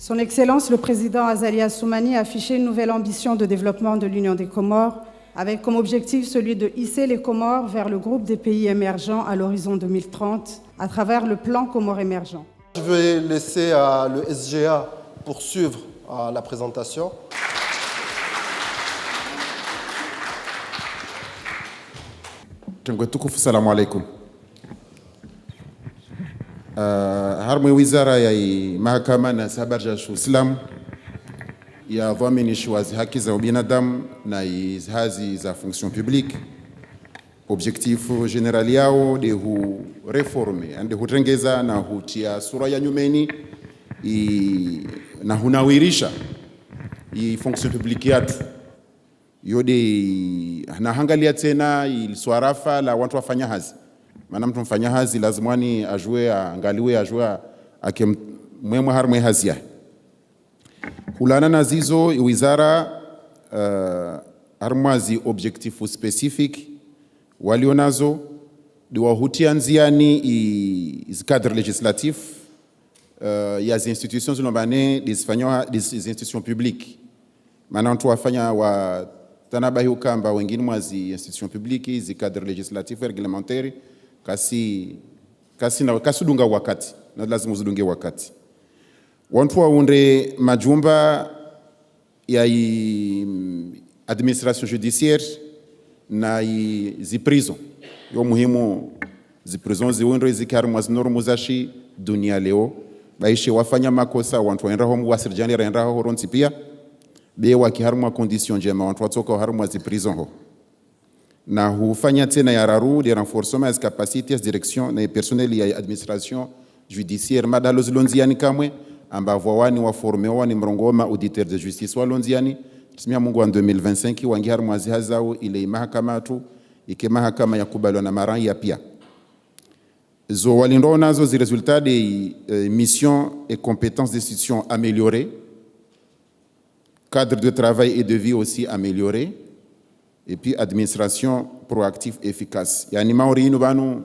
Son Excellence le Président Azali Assoumani a affiché une nouvelle ambition de développement de l'Union des Comores, avec comme objectif celui de hisser les Comores vers le groupe des pays émergents à l'horizon 2030, à travers le plan Comores émergents. Je vais laisser le SGA poursuivre la présentation. Assalamu alaikum. Harmwe wizara ya mahakama na habari za Uislamu ya dhamini wazi haki za binadamu na hazi za fonction publique. Objectif general yao de hu reforme ande hutengeza na hutia sura ya nyumeni na hunawirisha fonction publique yatu yode na hangalia tena swarafa la watu wafanya hazi. Maana mtu mfanya hazi lazimani ajue angaliwe ajue ake mwemwe harmwe hazi ya hulana na zizo wizara harmwazi objectif specific walionazo diwahutia nziani iz cadre législatif ya zi institutions zinombane des institutions publiques. Maana mtu wafanya wa tanabahi ukamba wengine mwazi institutions publiques zi cadre législatif réglementaire kasudunga wakati na lazima uzidunge wakati. Wantu waunde majumba ya administration judiciaire na zi prison. Yo muhimu zi prison ziundwe zikarmwa zinormu zashi dunia leo. Baishe wafanya makosa wantu waenraho mwasirjani raenraho horonti pia. Be wakiharmwa condition jema wantu watoka harmwa zi prison ho. Na hufanya tena ya raru de renforcement des capacités direction na personnel ya administration judiciaire madalo zilonziani kamwe ambavyo wani waformewa ni mrongoma auditeur de justice walonziani tusmia Mungu wa 2025 wangi harmwa zihazao ile mahakama tu ike mahakama ya kubalwa na maran ya pia zo walindo nazo zi résultats des missions et compétences d'institutions améliorées, cadre de travail et de vie aussi amélioré, et puis administration proactive efficace. Yani maori inu banu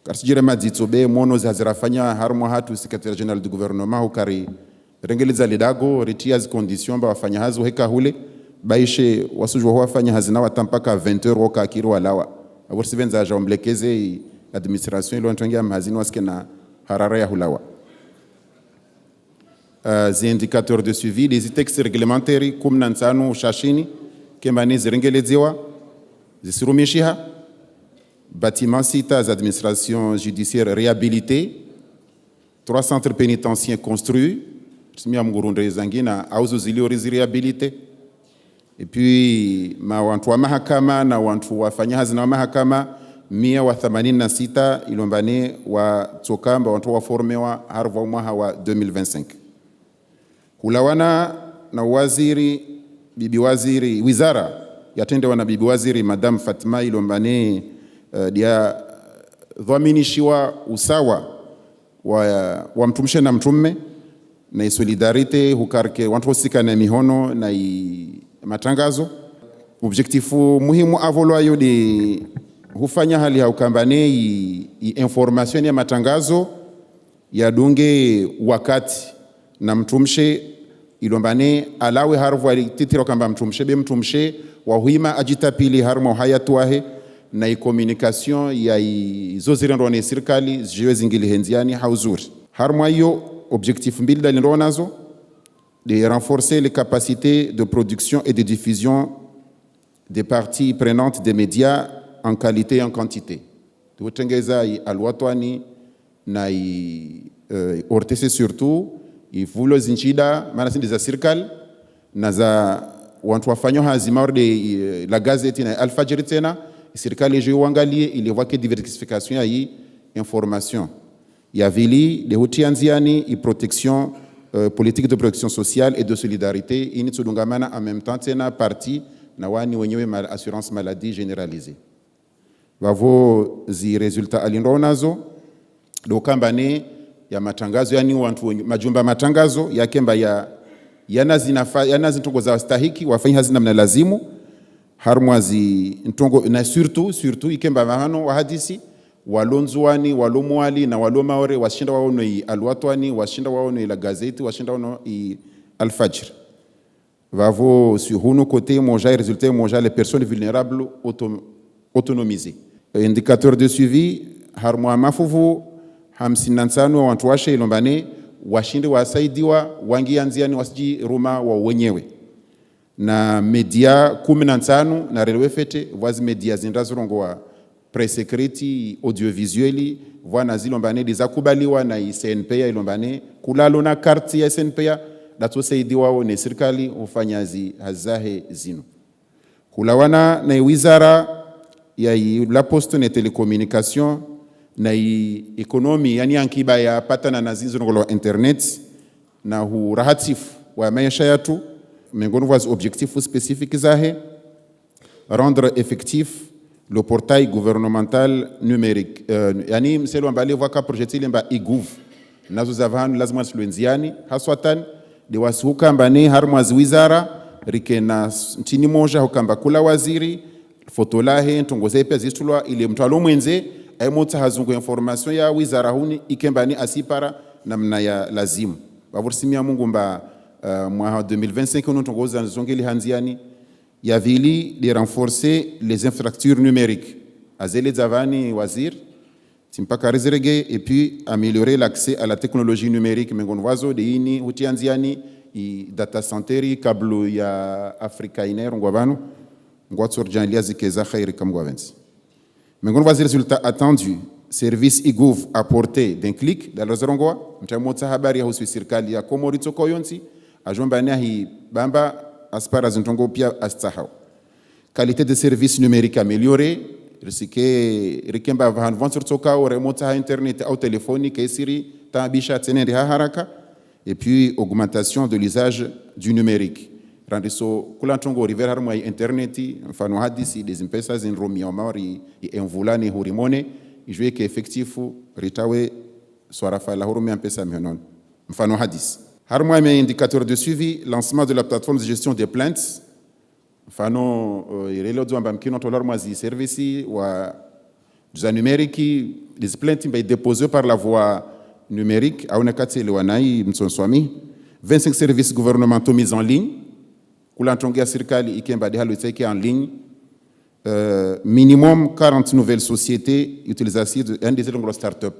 karsijire madzitsobe mono zazirafanya harmo hatu secrétaire général du gouvernement hukari rengeleza lidago retias conditions ba wafanya hazo heka hule baishe wasujwa wafanya hazina watampaka 20 € kakiro walawa aborsivenza ja omblekeze administration ilo ntongia mhazini waske na harara ya hulawa. Zi indicateurs de suivi des textes réglementaires kumna nsanu shashini kembani zirengelezewa zisirumishiha bâtiment sita za administration judiciaire réhabilité, 3 centres pénitentiaires construits tusmia mgurunde zangina auzo ziliori réhabilité, et puis wantu wa mahakama na wantu wafanya hazina wa mahakama 186 ilombane wa tsokamba wantu waformewa harva mwaha wa 2025 hulawana na waziri bibi waziri wizara yatendewa na bibi waziri Madame Fatima ilombane dia dhaminishiwa usawa wa mtumshe na mtumme na solidarite hukarke wantu hosika na mihono na matangazo. Objectifu muhimu avolwayo de hufanya hali haukambane information ya matangazo ya dunge wakati na mtumshe ilombane alawe harvu alititira kamba mtumshe wa huima ajitapili harmo hayatuahe na communication ya zozirendo ne serikali ziwe zingili henziani hauzuri harmo hiyo. Objectif mbili dalindro nazo de renforcer les capacités de production et de diffusion des parties prenantes des médias en qualité et en quantité. Tutengeza alwatwani na ortese surtout ivulo zinchida maana sindi za serikali na za watu wafanyo hazima de la gazette na Alfajiri tena serikali je uangalie ili wake diversification ya hii information ya vili de hutianziani i protection politique de protection sociale et de solidarité initsudungamana en même temps tena parti na wani wenyewe assurance maladie généralisée wavo zi resultat alindo nazo do kambane ya matangazo yani watu majumba matangazo yakemba yana zintongo za stahiki wafanya hazina mna lazimu harmwazi ntongo na surtout ikemba mahano wa hadisi walonzuani walomwali na walomaore washinda waono i alwatwani washinda waono la gazeti washinda waono i Al-Fajr. Vavo sur un côté monja résultat monja les personnes vulnérables autonomisées. Indicateur de suivi harmwa mafuvu 55 watu washe ilombane washinde wasaidiwa wangianziani wasiji Roma wa wenyewe na media 15 na relewe fete wazi media zindazorongo wa presse secreti audiovisueli wana zilombane dizakubaliwa na CNPA ilombane kulalo na karti ya CNPA datosaidiwa ne serikali ufanyazi hazahe zino kulawana na wizara ya la poste na telecommunication na ekonomi yani ankiba ya patana na zinzongo internet na hurahatifu wa maisha yetu miongoni mwa objectifs spécifiques zahe rendre effectif le portail gouvernemental numérique yani mselo ambale waka project ile mba igouv nazo zavanu lazima siluenziani haswatan de wasuka mbani harmwazi wizara rikena nchini moja hukamba kula waziri foto lahe ntongoze pia zistulwa ile mtalo mwenze aimota hazungu information ya wizara huni ikembani asipara namna ya lazimu bavorsimia Mungu mba mwa 2025 nous tongoza zongeli hanziani ya vili de renforcer les infrastructures numériques azele zavani wazir timpaka rezerege et puis améliorer l'accès à la technologie numérique mengon wazo de ini hutianziani i data centeri kablo ya Afrika iner ngwabanu ngwatsorjanlia zikeza khairi kamgwavensi mengon wazi résultat attendu service igouv apporté d'un clic dans les rongoa mtamota habari ya husu serikali ya Komorito koyonsi ajombania hi bamba aspara zintongo pia astahao qualité de service numérique améliorée risike rikemba van vensor toka au remote internet au téléphonique et siri tabisha tenende haraka et puis augmentation de l'usage du numérique randiso kulantongo river harmo internet mfano hadisi des impesa zin romia mari envulani hurimone ijue ke effectifu ritawe swarafa la hurumia mpesa mhenon mfano hadisi harmo indicateur de suivi lancement de la plateforme de gestion des plaintes mfano irelo dzamba mkino tolar mwazi service wa za numérique des plaintes mba déposées par la voie numérique auna katele wanai mtsonswami 25 services gouvernementaux mis en ligne kula ntongia serikali ikemba de halo tseke en ligne minimum 40 nouvelles sociétés utilisatrices de des ngro start-up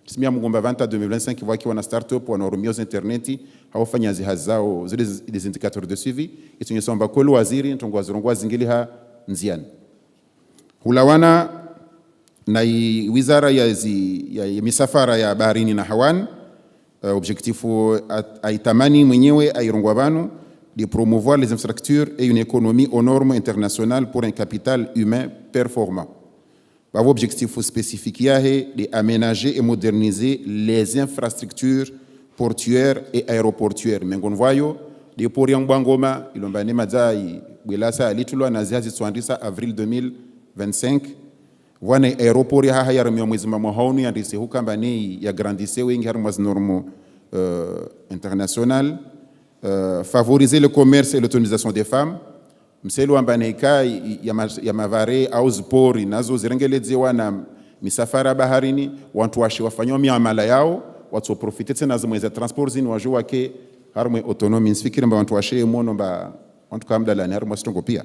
simia mugomba 20 2025 waki wana start-up wana romios internet hawafanya zihazao zile des indicateurs de suivi itunyesomba kolo waziri ntongo zirongwa zingili ha nziani hulawana na wizara ya misafara ya baharini na hawani objectifu aitamani mwenyewe airongwa banu de promouvoir les infrastructures et une économie aux normes internationales pour un capital humain performant. Bavo objectif spécifique yahe de aménager et moderniser les infrastructures portuaires et aéroportuaires. Mengon voyo de pour yang bangoma ilombane mazai wilasa alitulwa na ziazi swandisa avril 2025 wana aéroport ya haya ramyo mwezi mahaoni andise hukambani ya grandisse wengi harmaz normo international. Favoriser le commerce et l'autonomisation des femmes. Mselu ambaneka ya mavare au zipori nazo zirengelezewa na misafara baharini watu washi wafanywa miamala yao watu profite tena za transport zini wajua ke harmwe autonomy nsifikiri mba watu washe mono mba watu kamdala ni harmwe stongo pia.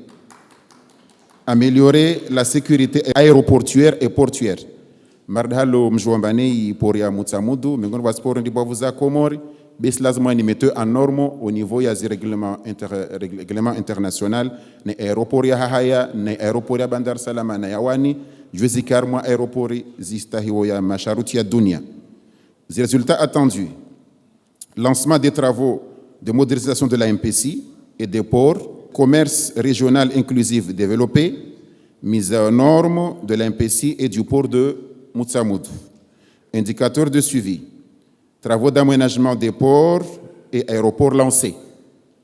Améliorer la sécurité aéroportuaire et portuaire. Mardhalo mjouambane pori ya Mutsamudu miongoni wa sport ndibavu za Komori. Bes lazima ni mette en norme au niveau ya règlement international ne aéroport ya haya ne aéroport ya Bandar Salama na yawani juzi karma aéroport zistahiwo ya masharuti ya dunia. Les résultats attendus: lancement des travaux de modernisation de la MPC et des ports, commerce régional inclusif développé, mise aux normes de la MPC et du port de Mutsamudu. Indicateur de suivi: travaux d'aménagement des ports et aéroports lancés.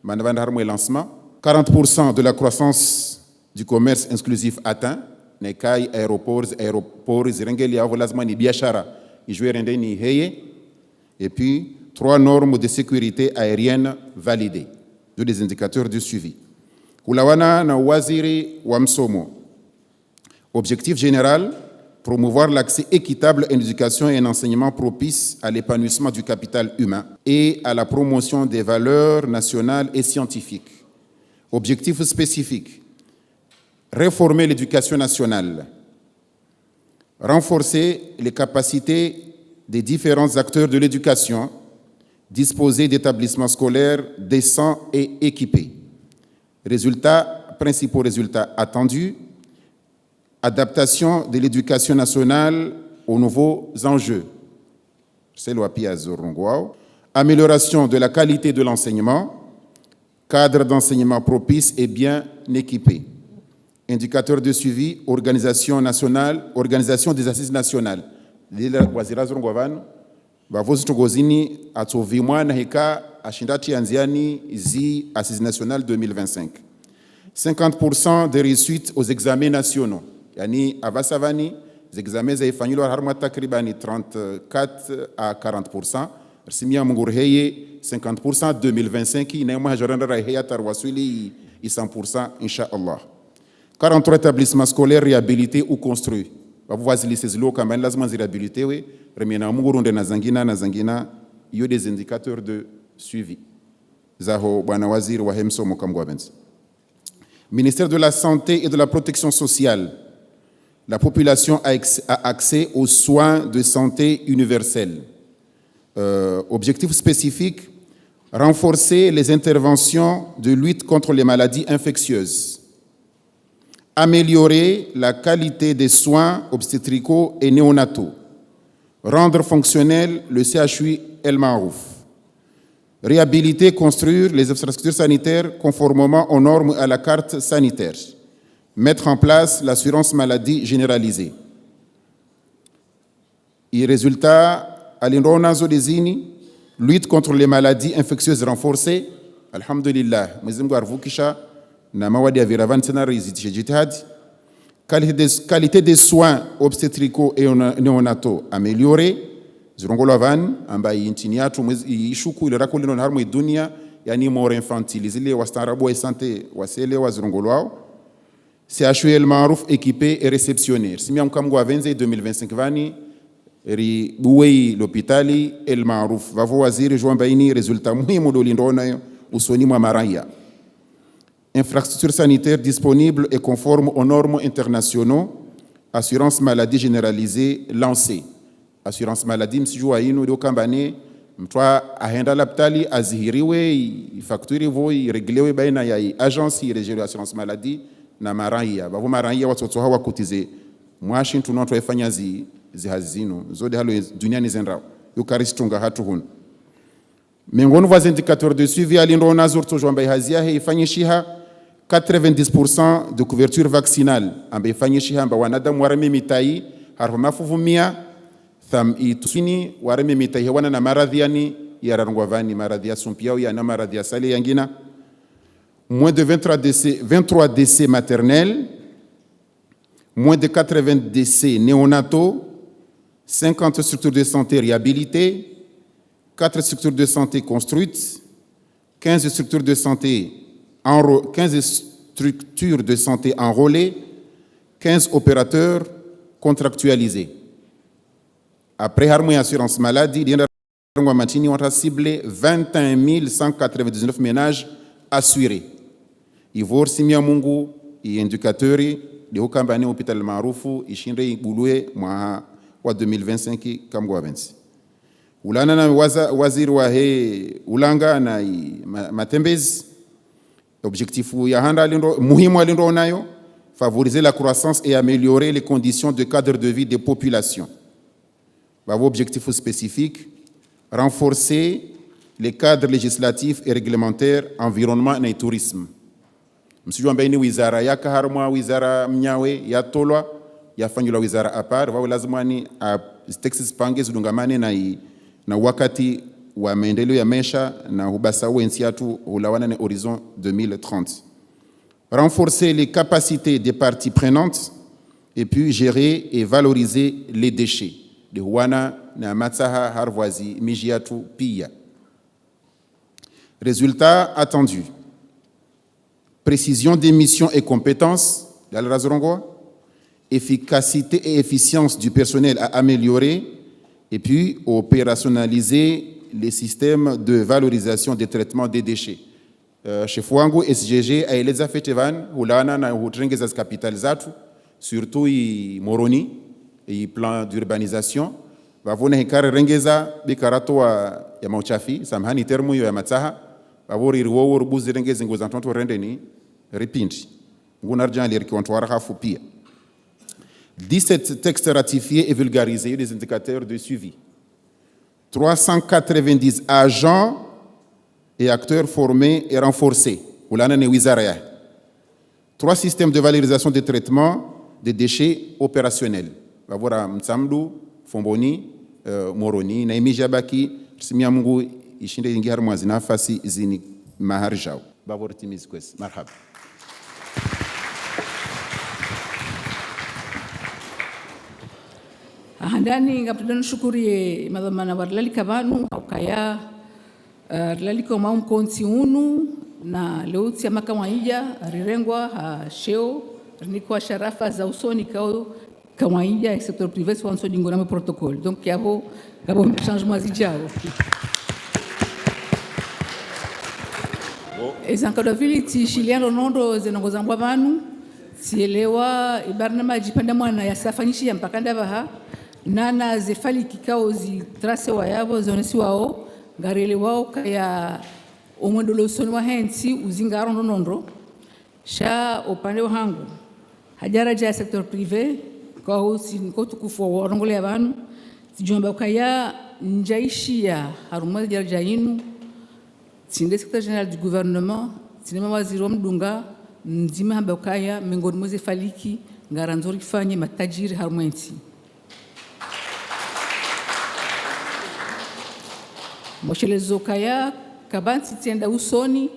Lancement. 40% de la croissance du commerce inclusif atteint. Nekai aéroports, Zirengelia, Volazmani, Biachara, Ijuerendeni, Heye. Et puis, 3 normes de sécurité aérienne validées. 2 des indicateurs de suivi. Kulawana na waziri wa msomo. Objectif général: promouvoir l'accès équitable à une éducation et un enseignement propice à l'épanouissement du capital humain et à la promotion des valeurs nationales et scientifiques. Objectifs spécifiques: réformer l'éducation nationale, renforcer les capacités des différents acteurs de l'éducation, disposer d'établissements scolaires décents et équipés. Principaux résultats attendus: adaptation de l'éducation nationale aux nouveaux enjeux, amélioration de la qualité de l'enseignement, cadre d'enseignement propice et bien équipé, indicateurs de suivi, organisation des assises nationales. Bavozi togozini atsovimwa na heka ashindati anziani zi assises nationales 2025. 50% de réussite aux examens nationaux. Yani avasavani, les examens zaifanyilwa harma takribani 34 à 40%. Simia mungurheye 50% 2025 inaimwa hajaranda raheya tarwasuli 100% inshallah. 43 établissements scolaires réhabilités ou construits. Bavuwazi lycées locaux kama lazima zirehabilitewe. Remena mungurunde na zangina yo des indicateurs de suivi. Zaho bwana waziri wa hemso mokamgwa benzi. Ministère de la Santé et de la Protection sociale. La population a accès aux soins de santé universels. Objectif spécifique: renforcer les interventions de lutte contre les maladies infectieuses. Améliorer la qualité des soins obstétricaux et néonataux. Rendre fonctionnel le CHU El Marouf. Réhabiliter, construire les infrastructures sanitaires conformément aux normes à la carte sanitaire. Mettre en place l'assurance maladie généralisée. Et résultat, alindona zodezini, lutte contre les maladies infectieuses renforcée. Alhamdulillah, mzimgu arvukisha na mawadi ya viravan senari zitijihad. Qualité des soins obstétricaux et néonataux améliorée. Zirongolo van ambaye intini yatu ishuku ile rakulino na harmu dunia yani mort infantile zile wastarabu santé wasele wa zirongolo wao. CHU El Marouf équipé et réceptionné. Simia mkamgo wa 2025 vani ri buwei l'hôpitali El Marouf vavo waziri joambaini résultat muhimu dolindona usoni mwa maraya. Infrastructures sanitaires disponibles et conformes aux normes internationaux. Assurance maladie généralisée lancée. Assurance maladie msijua inu ndio kambane mtwa ahenda lapitali azihiriwe fakturiwe ireglewe baina ya agence irejele assurance maladie na maraya bavo maraya watoto hawa kutize mwashi tunotwa ifanya zihazino zode halo duniani zenrao yukaristunga hatu hun miongoni mwa indicateurs de suivi alindo nazur tojomba hazia he ifanyishiha 90% de couverture vaccinale ambe ifanyishiha amba wanadamu warame mitai harfa mafuvumia tham itusini warame mitai hewana na maradhi yani yararangwavani maradhi ya sumpiao ya na maradhi ya sale yangina. Moins de 23 décès maternels, moins de 80 décès néonataux, 50 structures de santé réhabilitées, 4 structures de santé construites, 15 structures de santé enrôlées, 15 opérateurs contractualisés. Après Harmonie Assurance Maladie, on a ciblé 21 199 ménages assurés. Ivor simia mungu indicatori de hokambani hôpital maarufu ishinde ibulue mwa wa 2025 kamgwa bensi. Ulana na waziri wa he ulanga na matembezi. Objectif ya handa alindo muhimu alindo nayo favoriser la croissance et améliorer les conditions de cadre de vie des populations. Bavo objectif spécifique: renforcer les cadres législatifs et réglementaires environnement et tourisme. Msijua mbaini wizara ya kaharmwa wizara mnyawe ya tolwa ya fanyula wizara apar wao lazima ni texts pange zidungamane na wakati wa maendeleo ya maisha na hubasa wensi yatu hulawana na horizon 2030. Renforcer les capacités des parties prenantes et puis gérer et valoriser les déchets. De huana na matsaha harwazi mijiatu pia. Résultats attendus. Précision des missions et compétences, efficacité et efficience du personnel à améliorer, et puis opérationnaliser les systèmes de valorisation des traitements des déchets. Chez Fouango, SGG a les affaires hulana na hutrengeza capital zatu, surtout i Moroni et plan d'urbanisation. Vavona hikare rengeza bikarato ya mauchafi, samhani termu ya matsaha, vavori riwo rubuzi rengeza ngoza ntonto rende ni ripindi. Ngunarjan les rikontoara hafu pia. 17 textes ratifiés et vulgarisés, des indicateurs de suivi. 390 agents et acteurs formés et renforcés. 3 systèmes de valorisation des traitements des déchets opérationnels. Vavora Mtsamdu, Fomboni, Moroni, Naimi Jabaki, Simia Mungu, Ishinde Ingi Harmwazi, Nafasi, Zini Maharjao. Vavora Timizkwes. Marhab. Handani ngapenda shukurie madhamana warlalika vanu ukaya laliko maum konti unu na leuti ya makawaida rirengwa ha sheo rinikuwa sharafa za usoni kawaida ya secteur privé soit en dingo na protocole donc yabo gabo changement zijao ezankadavili shiliano nondo zenongozangwa vanu sielewa ibarnama jipanda mwana ya safanyishi ya mpakanda baha nana zefali kikao zi trase wa yabo zonesi wao garele wao kaya omondolo soni wa hensi uzingaro nonondo sha upande wangu hajara ja secteur privé kwa usi nkotukufu wa rongole ya banu sijomba kaya njaishia haruma jara inu tinde secrétaire général du gouvernement tinema waziri wa mdunga nzima hamba kaya miongoni mwa zefaliki ngaranzori fanye matajiri harumwensi Moshelezo kaya kabansi tienda usoni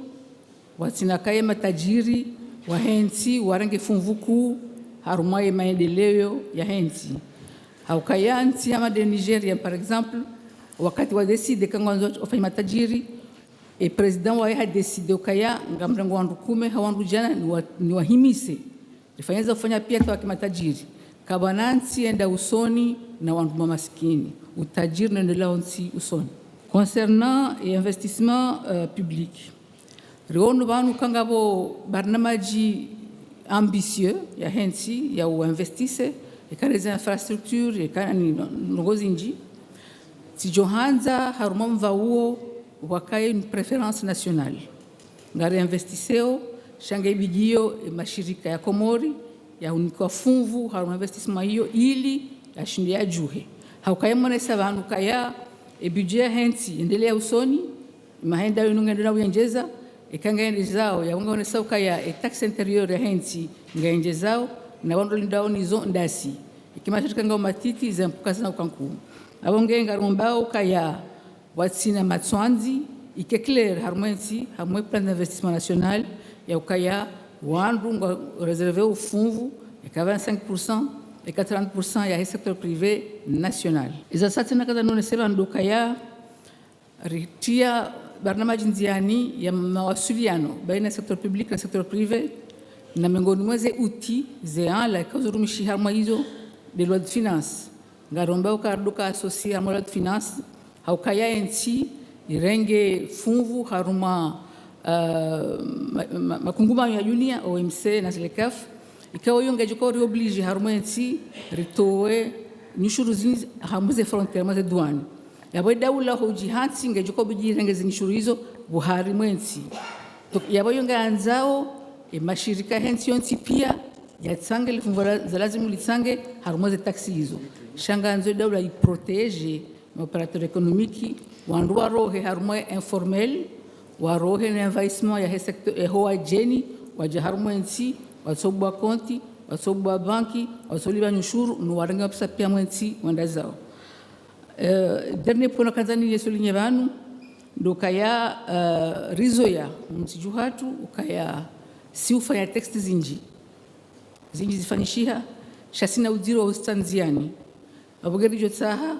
watina kaya matajiri wa hensi warange fumvuku harumaye maendeleo ya hensi haukaya nti ama de Nigeria par exemple wakati wa decide kangwanzo ofanya matajiri e president wa ha decide kaya ngamrango wandu kume hawandu jana ni wahimise ifanyeza kufanya pia kwa kimatajiri kabanansi enda usoni na wandu maskini utajiri naendelea onsi usoni. Concernant l'investissement public, nous avons barnamaji ambitieux, ya hensi, ya investisse, et les infrastructures, et ngozinji. Si Johanza harumam vauo wakaye une préférence nationale. Ngare investisseo, shangai bigio mashirika ya Komori, ya unikwa funvu harumam investissement hiyo ili ya shindia juhe. Haukaye monesa vanu kaya e budget hensi endelea usoni mahenda yunungenda uyenjeza ekanga endezao ya unga onesauka ya tax intérieur ya hensi ngayenjezao na wando lindao nizo ndasi ikimashirika ngao matiti zempukaza na ukanku abongenga rombao kaya watsina matswanzi ikeclair harmonsi hamwe plan d'investissement national ya ukaya wandu ngo réservé au funvu et 25% et 40% ya secteur privé national. Iza satina kada none seba ndoka ya ritia barnamaji nziani ya mawasiliano baina secteur public na secteur privé na miongoni mwa outils la kazurumishi harma hizo de loi de finance ngaromba ukarduka associé à loi de finance haukaya ensi irenge funvu haruma makunguma ya dunia OMC na ZLECAf ikawa yonga jikori oblige harumwensi ritowe nishuru zinzi hamuze frontiere maze douane yabo daula hoji hansi ngejiko bijirengeze nishuru hizo buhari mwensi yabo yonga anzao mashirika hensi yonsi pia yatsange lifungwa za lazima litsange harumoze taxi hizo shanganzo daula iprotege operateur économique wandu warohe harumoye informel warohe na investissement ya secteur hoa jeni wajaharumwensi wasobwa konti wasobwa banki wasoliba nyushuru no warenga pesa pia mwensi wanda zao dernier point kazani yesulinye banu ndokaya rizoya msijuhatu ukaya si ufanya text zinji zifanyishiha shasina udiro ustanziani abogeri jotsaha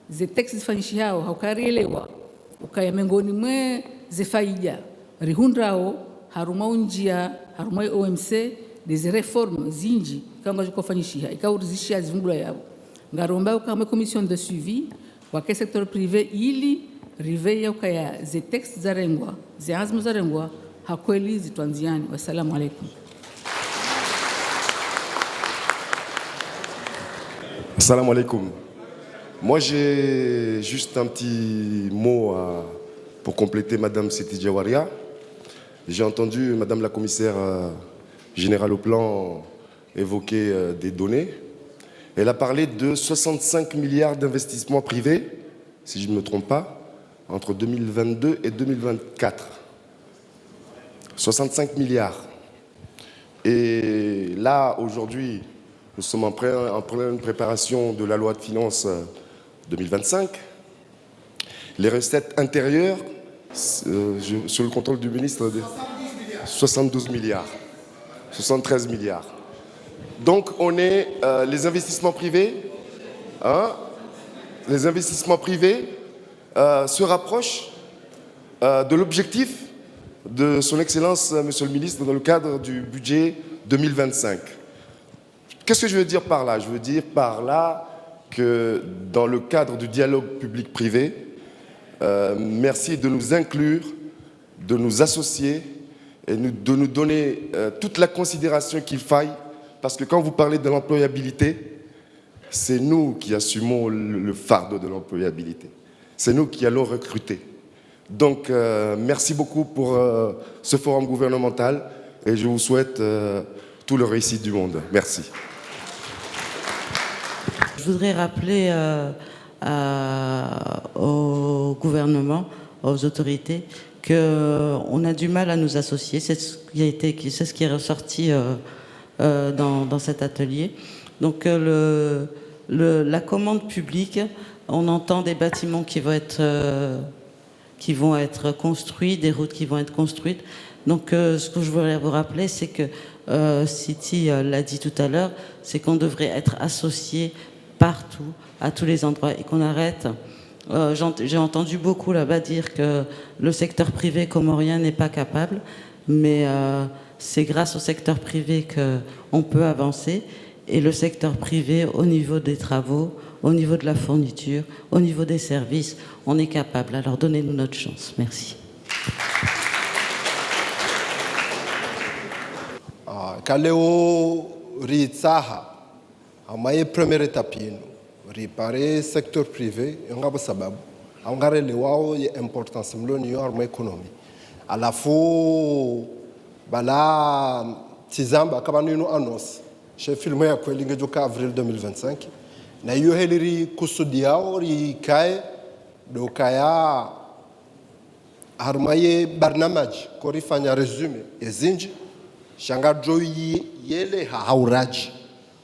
ze text zifanyishiha haukarielewa ukaya mengoni mwe zefaija rihundrao haruma unjia haruma OMC des réformes zinji kanga zikofanyishia ikaurizishia zivungula yao ngaromba kama commission de suivi wa secteur privé ili riveya ukaya ze textes zarengwa ze azmu zarengwa hakweli zitwanziani. Wassalamu alaikum. Assalamu alaikum. Moi, j'ai juste un petit mot pour compléter Madame Siti Diawaria. J'ai entendu Madame la commissaire générale au plan évoquer des données. Elle a parlé de 65 milliards d'investissements privés, si je ne me trompe pas, entre 2022 et 2024. 65 milliards. Et là, aujourd'hui, nous sommes en pleine préparation de la loi de finances 2025. Les recettes intérieures, sous le contrôle du ministre, 72 milliards, 73 milliards. Donc on est, les investissements privés, se rapprochent de l'objectif de son Excellence, Monsieur le Ministre, dans le cadre du budget 2025. Qu'est-ce que je veux dire par là? Je veux dire par là que dans le cadre du dialogue public-privé, merci de nous inclure, de nous associer et de nous donner toute la considération qu'il faille, parce que quand vous parlez de l'employabilité, c'est nous qui assumons le fardeau de l'employabilité. C'est nous qui allons recruter. Donc, merci beaucoup pour ce forum gouvernemental et je vous souhaite tout le réussite du monde. Merci. Je voudrais rappeler au gouvernement, aux autorités, qu'on a du mal à nous associer. C'est ce qui est ressorti dans cet atelier. Donc la commande publique, on entend des bâtiments qui vont être construits, des routes qui vont être construites. Donc ce que je voudrais vous rappeler, c'est que Siti l'a dit tout à l'heure, c'est qu'on devrait être associé partout, à tous les endroits, et qu'on arrête. J'ai entendu beaucoup là-bas dire que le secteur privé comorien n'est pas capable, mais c'est grâce au secteur privé qu'on peut avancer, et le secteur privé, au niveau des travaux, au niveau de la fourniture, au niveau des services, on est capable. Alors donnez-nous notre chance. Merci. Kaleo ritsaha amaye première étape yenu ripare secteur privé ngabo sababu angarele wao ya importance mloni yo arma economy alafu bala tizamba kabanu ino annonce chef film ya kweli ngejoka avril 2025 na hiyo heliri kusudi yao rikae dokaya harmaye barnamaji korifanya resume ezinji shanga joyi yele hauraji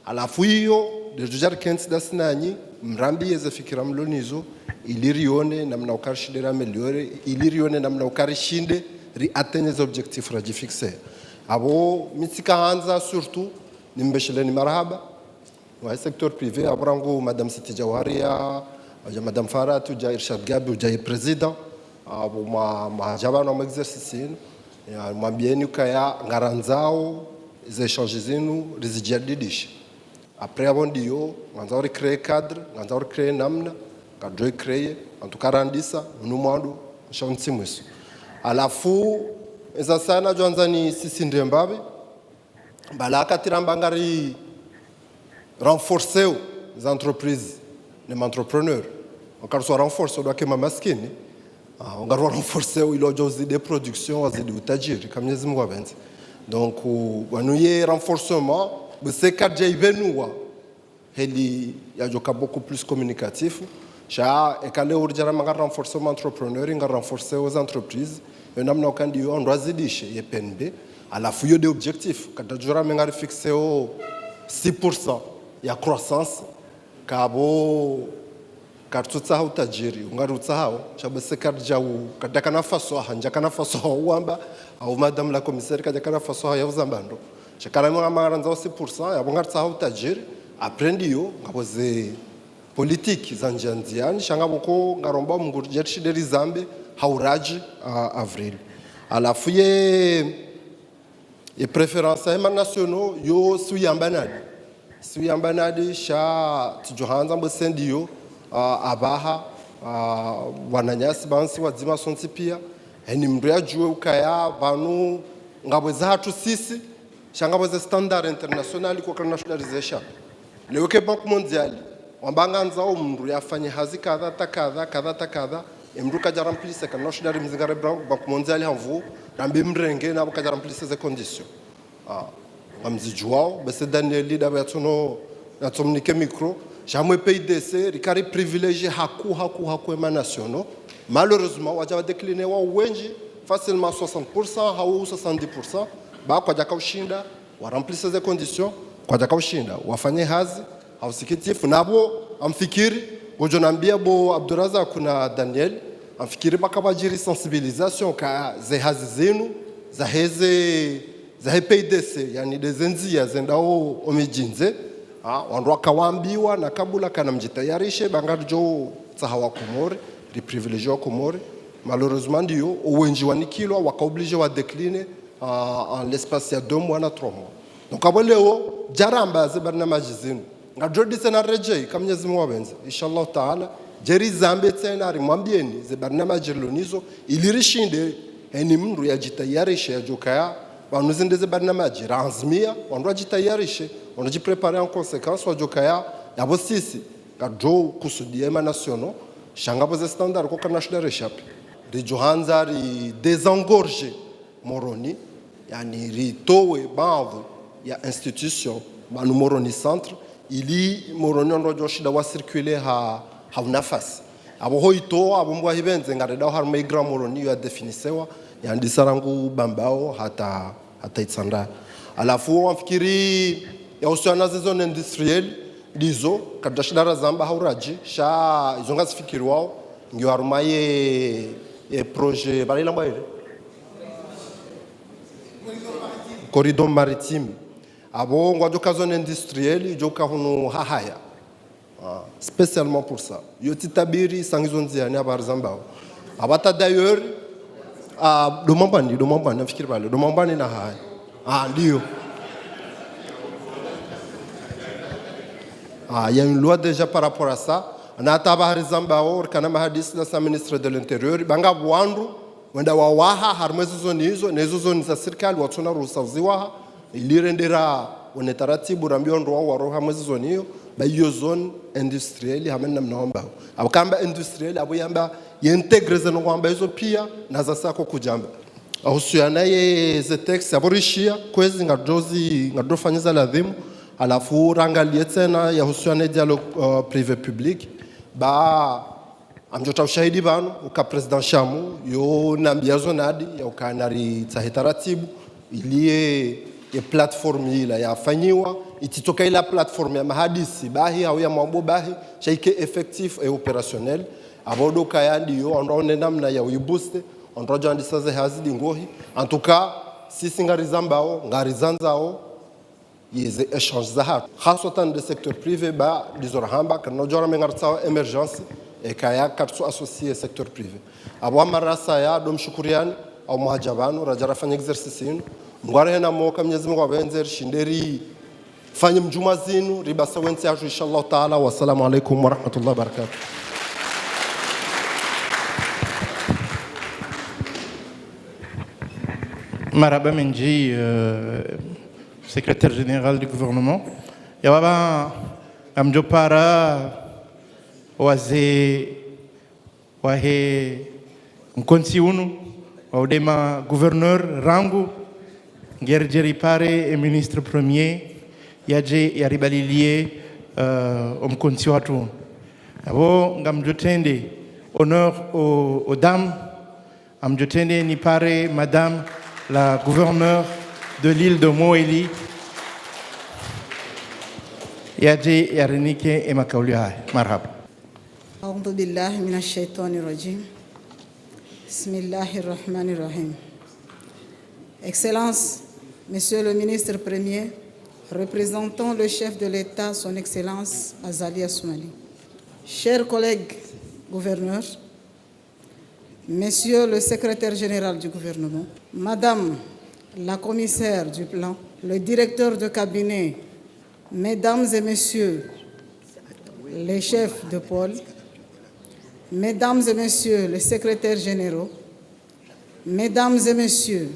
alafu hiyo dejujar kents dasnanyi mrambi yeze fikira mlonizo ilirione namna ukarishidera meliore ilirione namna ukarishinde ri atteindre les objectifs raji fixer abo mitika hanza surtout nimbesheleni marhaba wa secteur privé abrango madame Siti Diawaria ja madame Faratu ja Irshad Gabi ja président abo ma jabana ma exercice mwambieni kaya ngaranzao ze échanges zenu rizijadidisha après avant dio nganza recréer cadre nganza recréer namna kadro créer en tout cas randisa numando shanti mwesu alafu eza sana jwanzani sisi ndembabe balaka tiramba ngari renforcer les entreprises les entrepreneurs on car soit renforcer doit que maskini on doit renforcer ilojozi de production azidi utajiri kamnyezi Mungu abenze donc wanuye renforcement c'est kadja ibenua heli yajoka beaucoup plus communicatif cha ekale urjara manga renforcement entrepreneur inga renforcer aux entreprises et namna okandi on doit zidishe yepende alafu yo de objectif kadajura menga fixer au 6% ya croissance kabo kartutsa utajiri ungarutsa hao chabese karja kadaka nafaso hanja kana faso uamba au madame la commissaire kadaka nafaso ya uzambando chakala mwa maranza 6% ya bongartsa utajiri aprendiyo ngaboze politique zanjanziani shangaboko ngaromba mungurjerishideri zambe hauraji avril alafu ye e preferência nacional yo suyambanadi sha tijohanza mbosendio abaha wananyasi bansi wadzima sonsi pia eni mndu yajue ukaya vanu ngabo zatu sisi shangabo za standard international kwa internationalization leo ke bank mondial wambanganza mndu yafanye hazi kadha takadha mndu kajaramplisa international mzingare bank mondial hanvu rambi mrenge na kajaramplisa ze condition amzijuao bese Daniel leader yatono natomnike micro jamais PIDC rikari privilège haku émanation malheureusement waja décliner wa wengi facilement 60% au 70% ba kwa jaka ushinda wa remplir ces conditions kwa jaka ushinda wafanye hazi au sikitifu nabo amfikiri ujonambia bo Abduraza kuna Daniel amfikiri bakabajiri sensibilisation ka ze hazi zenu za heze za PIDC yani dezenzia zendao omijinze wandu wakawambiwa na kabula kana mjitayarishe bangarjo tsahawa Komore ri privilege wa Komore malheureusement ndio uwenji wanikilwa wakaoblige wa décliner en l'espace ya 2 mois na 3 mois donc abo leo jaramba zebarna majizinu ngadrodi sana rejei kamnyezi mwabenza inshallah taala jeri zambe tena rimwambieni zebarna majirlonizo ilirishinde eni mndu yajitayarishe yajukaya wanuzindeze barna majiranzmia wandu wajitayarishe wanajiprepare en conséquence wajokaya yabo sisi kadro kusudia émanation shangabo ze standard ko international reshap de johanza ri désengorger moroni yani ritowe baadhi ya institution manu moroni centre ili moroni ndo joshida wa circuler ha nafasi abo hoito abo mbwa hibenze ngareda har migra moroni ya definisewa yani sarangu bambao hata itsanda alafu wafikiri ya usiana zone industrielle dizo kadashidara zamba hauraji sha izonga zifikiri wao ndio harumaye projet balila mbaile corridor maritime abo ngwajoka zone industrielle joka hunu hahaya spécialement pour ça yotitabiri sangizonzia ni abar zambao abata d'ailleurs domambani nafikiri pale domambani na haya ndio il y a une loi déjà par rapport à ça na tabahari zambao kana mahadisi na ministre de l'intérieur banga bwandu wenda wawaha harmwezo zoni hizo na hizo zoni za serikali watuna ruhusa ziwaha ilirendera one taratibu rambio ndo wao waroha mwezi zoni hiyo ba hiyo zone industrielle hamena mnaomba abakamba industrielle abo yamba yintegreze no kwamba hizo pia na za sako kujamba ahusiana ye ze text aborishia kwezi ngadofanyiza ladhimu alafu rangalie tena yahusiana dialogue privé public ba amjota ushahidi bano uka president Shamu yo nambia zonadi ya ukanari tahitaratibu ilie ya platform ila yafanyiwa ititoka ila platform ya mahadisi bahi au ya mambo bahi shaike effectif et opérationnel abodo kayandi yo ondaone namna ya uibuste ondoja ndisaze hazidi ngohi en tout cas sisi ngarizambao ngarizanzao yeze échange za hatu hasatan de secteur privé ba dizorahamba kana jora mengartsawa emergence et kaya katsu associé secteur privé abo marasa ya domshukuriani au muhajabano rajara fanya exercice yenu ngware na moka Mwenyezi Mungu abenzer shinderi fanye mjuma zinu ribasa wensi yaju inshallah taala wassalamu alaikum warahmatullahi wabarakatuh. Maraba Menji, secrétaire général du gouvernement. Yawaba amjopara waze wahe mkonsi unu waudema gouverneur rangu Gerjeri pare et ministre premier yaje yaribalilie omkonsi watu. Abo ngamjotende honneur aux dames amjotende ni pare madame la gouverneure de l'île de Moélie, Yadji Yarenike et Makaulia. Marhab. A'udhu billahi minash shaitanir rajim. Bismillahir rahmanir rahim. Excellence, Monsieur le ministre premier, représentant le chef de l'État, son Excellence Azali Assoumani. Chers collègues gouverneurs, Monsieur le secrétaire général du gouvernement, Madame la commissaire du plan, le directeur de cabinet, mesdames et messieurs les chefs de pôle, mesdames et messieurs les secrétaires généraux, mesdames et messieurs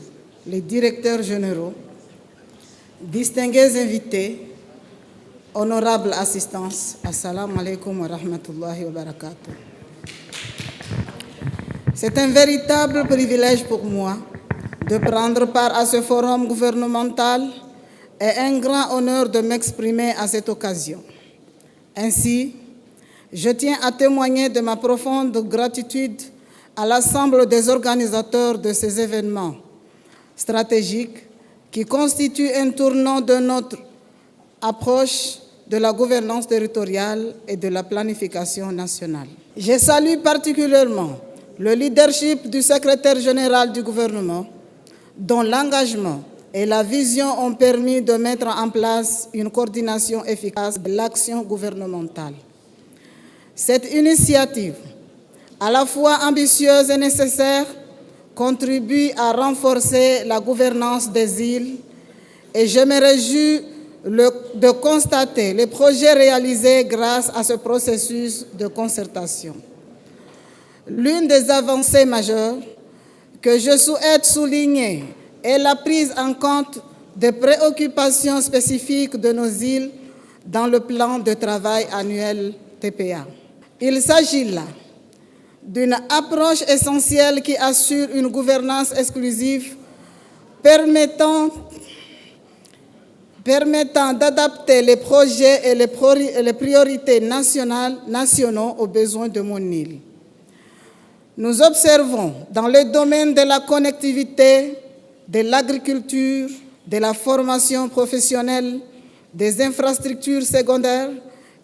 les directeurs généraux, distingués invités, honorable assistance, assalamu alaikum wa rahmatullahi wa barakatuh. C'est un véritable privilège pour moi de prendre part à ce forum gouvernemental et un grand honneur de m'exprimer à cette occasion. Ainsi, je tiens à témoigner de ma profonde gratitude à l'ensemble des organisateurs de ces événements stratégiques qui constituent un tournant de notre approche de la gouvernance territoriale et de la planification nationale. Je salue particulièrement le leadership du secrétaire général du gouvernement, dont l'engagement et la vision ont permis de mettre en place une coordination efficace de l'action gouvernementale. Cette initiative, à la fois ambitieuse et nécessaire, contribue à renforcer la gouvernance des îles et je me réjouis de constater les projets réalisés grâce à ce processus de concertation. L'une des avancées majeures que je souhaite souligner est la prise en compte des préoccupations spécifiques de nos îles dans le plan de travail annuel TPA. Il s'agit là d'une approche essentielle qui assure une gouvernance exclusive permettant d'adapter les projets et les priorités nationaux aux besoins de mon île. Nous observons dans le domaine de la connectivité, de l'agriculture, de la formation professionnelle, des infrastructures secondaires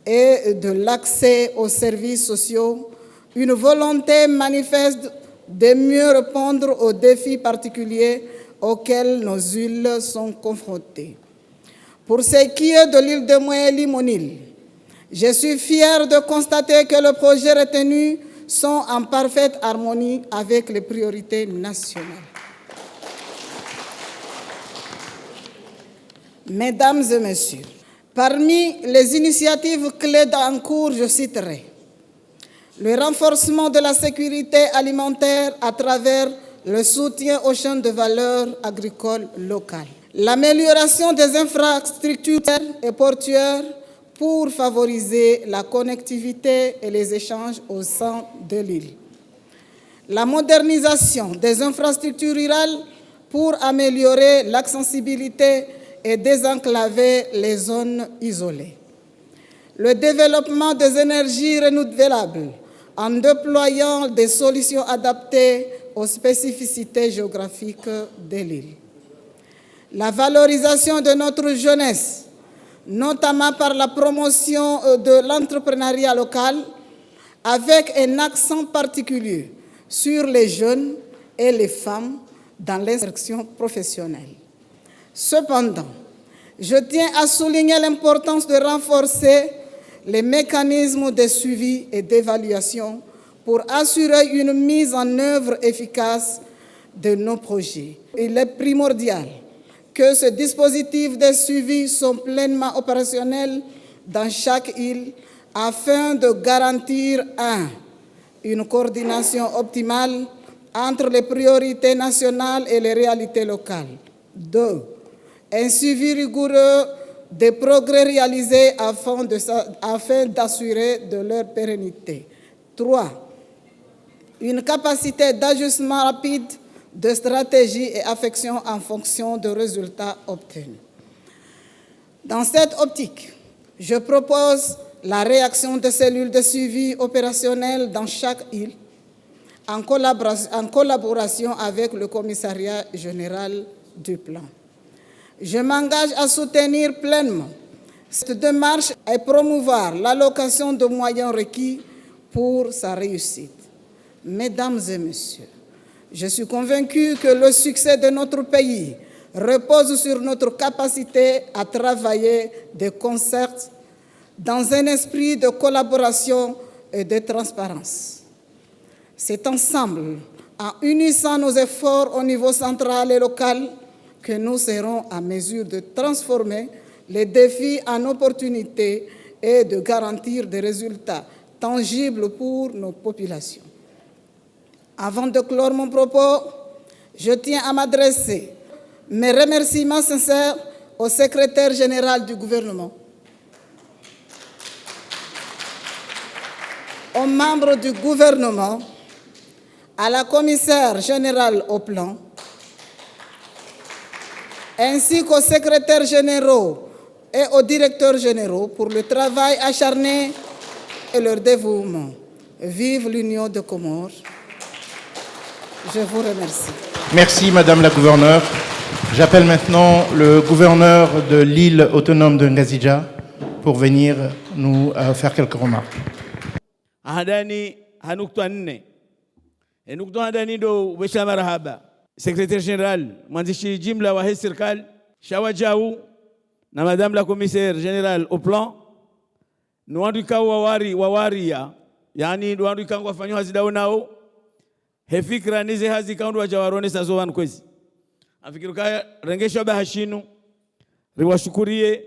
et de l'accès aux services sociaux, une volonté manifeste de mieux répondre aux défis particuliers auxquels nos îles sont confrontées. Pour ce qui est de l'île de Moélie, mon île, je suis fière de constater que les projets retenus sont en parfaite harmonie avec les priorités nationales. Mesdames et messieurs, parmi les initiatives clés en cours, je citerai le renforcement de la sécurité alimentaire à travers le soutien aux chaînes de valeur agricoles locales, l'amélioration des infrastructures et portuaires pour favoriser la connectivité et les échanges au sein de l'île, la modernisation des infrastructures rurales pour améliorer l'accessibilité et désenclaver les zones isolées, le développement des énergies renouvelables en déployant des solutions adaptées aux spécificités géographiques de l'île, la valorisation de notre jeunesse, notamment par la promotion de l'entrepreneuriat local, avec un accent particulier sur les jeunes et les femmes dans l'insertion professionnelle. Cependant, je tiens à souligner l'importance de renforcer les mécanismes de suivi et d'évaluation pour assurer une mise en œuvre efficace de nos projets. Il est primordial que ces dispositifs de suivi soient pleinement opérationnels dans chaque île afin de garantir une coordination optimale entre les priorités nationales et les réalités locales. 2. Un suivi rigoureux des progrès réalisés afin d'assurer de leur pérennité. 3. Une capacité d'ajustement rapide de stratégie et affection en fonction de résultats obtenus. Dans cette optique, je propose la réaction de cellules de suivi opérationnel dans chaque île en collaboration avec le commissariat général du plan. Je m'engage à soutenir pleinement cette démarche et promouvoir l'allocation de moyens requis pour sa réussite. Mesdames et messieurs, je suis convaincue que le succès de notre pays repose sur notre capacité à travailler de concert dans un esprit de collaboration et de transparence. C'est ensemble, en unissant nos efforts au niveau central et local, que nous serons en mesure de transformer les défis en opportunités et de garantir des résultats tangibles pour nos populations. Avant de clore mon propos, je tiens à m'adresser mes remerciements sincères au secrétaire général du gouvernement, aux membres du gouvernement, à la commissaire générale au plan, ainsi qu'aux secrétaires généraux et aux directeurs généraux pour le travail acharné et leur dévouement. Vive l'Union des Comores. Je vous remercie. Merci Madame la gouverneure. J'appelle maintenant le gouverneur de l'île autonome de Ngazija pour venir nous faire quelques remarques. Hadani hanukto nne enukto hadani do wesha marhaba secrétaire général mwandishi jimla wa serikali shawajau na madame la commissaire générale au plan nuandika wawaria yani nuandika wafanywa hazidao nao hefikra nize hazi kaundu wajawarone sazo wan kwezi afikiruka rengesha bahashinu riwashukurie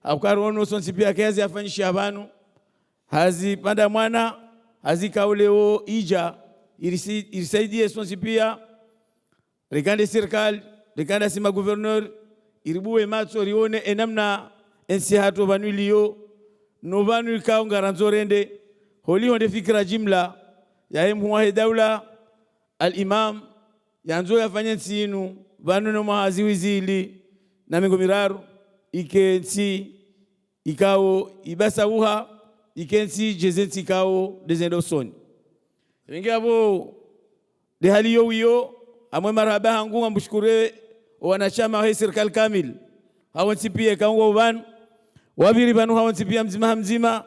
akarono sonsi pia kazi afanyisha abantu hazi panda mwana hazi kauleo ija irisaidie sonsi pia rekande serikali rekande sima gouverneur iribuwe matso rione enamna ensi hatu vanulio no vanu kaunga ranzorende holi honde fikra jimla ya hemwa daula al-imam yanzo yafanya nsinu vanu no mahazi wizili na mingo miraru ikensi ikao ibasa uha ikensi jezensi ikao dezendo soni wengi abo de haliyo wiyo amwe marhaba hangu ambushukure wanachama wa serikali kamil hawantipie kaungo vanu wabiri vanu hawantipia mzima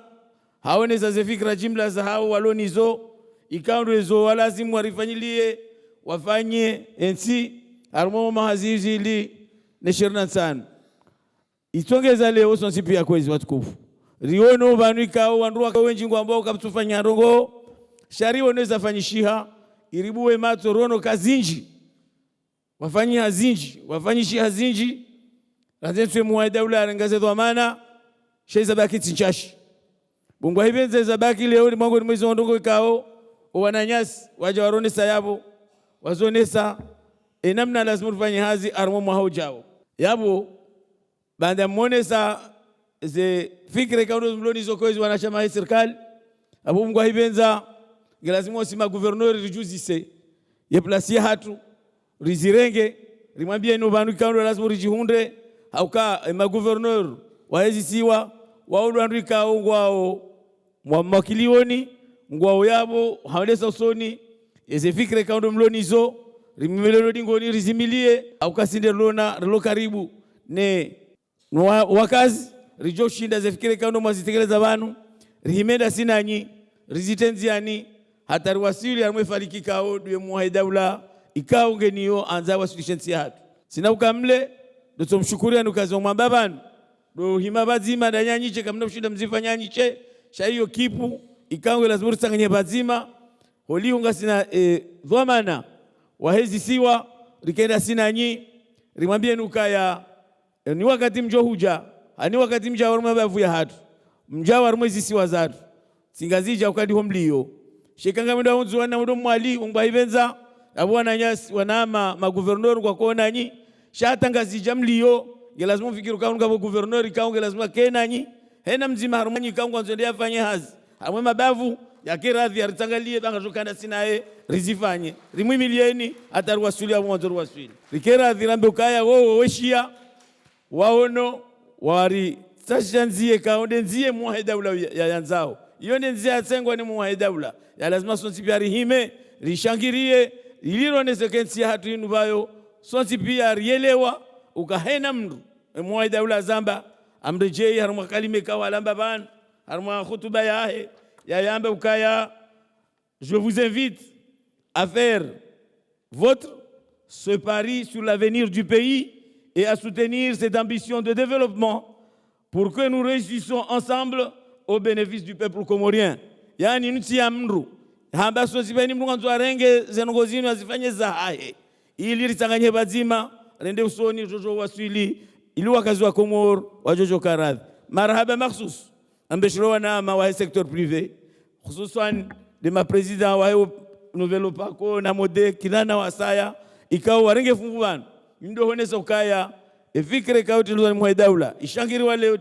haoneza ze fikra jimla za hao walonizo ikaundezo walazimu warifanyilie wafanye ensi armo mahazizi li neshirna sana itongeza leo sonsi pia kwezi watukufu riono vanu ikao wanruwa wenji ambao kaptufanya rongo shari wanaweza fanyishiha iribuwe mato rono kazinji wafanyi hazinji wafanyishi hazinji lazima muwe daula rangaze dhamana sheza baki tinchashi bungwa hibenze zabaki leo ni mwangu ni mwezi ndongo ikao wananyasi waja warone sayabo wazonesa enamna lazima tufanye hazi armo mwao jao yabo banda monesa ze fikre kaundo mloni zokoezi wanachama serikali abo bungwa hibenza lazima osima gouverneur rijuzise yeplasia hatu rizirenge rimwambie no bantu kaundo lazima rijihunde auka ma gouverneur waezi siwa waodo andu ikao ngwao mwakilioni ngwao yabo hawalesa usoni eze fikre kaundo mlonizo rimmelelo dingoni rizimilie aukasinde lona relo karibu ne wakazi rijoshinda ze fikre kaundo mwazitekeleza banu rihimenda sinanyi rizitenziani hatari wasili armwefariki kao duye muhaidawla ikao ngeniyo anza wasilishensi hatu sina ukamle ndo mshukuria nukazo mwambabanu do hima bazima danyanyiche kamna ushinda mzifanyanyiche shaiyo kipu ikao lazima tsanganye bazima holi unga sina dhamana wahezi siwa rikenda sina nyi rimwambie nukaya ni wakati mjo huja ani wakati mja waruma bavu ya hatu mja warumwezi siwa zatu singazija ukadi homlio shekanga mwenda unzu wana mudo mwali ungba hibenza abo wananyasi wanama magouverneur kwa kona nyi shatangazija mlio lazima ufikiru kaunga bo gouverneur kaunga lazima kenanyi hena mzima harumanyi kaunga nzende afanye hazi amwe mabavu yakiradhi aritangalie banga zokanda sinae rizifanye rimwimilieni atarwasuli abo mwanzo wasuli rikeradhi rambe ukaya wo weshia waono wari tashanzie kaonde nzie muhaidawla ya yanzao yone nzie atsengwa ni muhaidawla ya lazima sonsi pia rihime rishangirie ilirone sekensi hatu inu bayo sonsi pia rielewa ukahena mndu muhaidawla zamba amrejei haruma kalime kawalamba ban haruma khutuba yahe ya yamba ukaya je vous invite à faire ce pari sur l'avenir du pays et à soutenir cette ambition de développement pour que nous réussissions ensemble au bénéfice du peuple comorien. Yani nchi ya mndu hamba sosibeni mndu nzwa renge zenongozini azifanye zahaye ili ritanganye bazima rende usoni jojo waswili ili wakazi wa Komor wajojo karadhi marhaba makhsus ambeshro na wa secteur privé hususan de ma président wa nouvelle pako na mode kilana wasaya ikao warenge funguvan ndo honesa ukaya efikre kauti lwa mwa daula ishangiri wale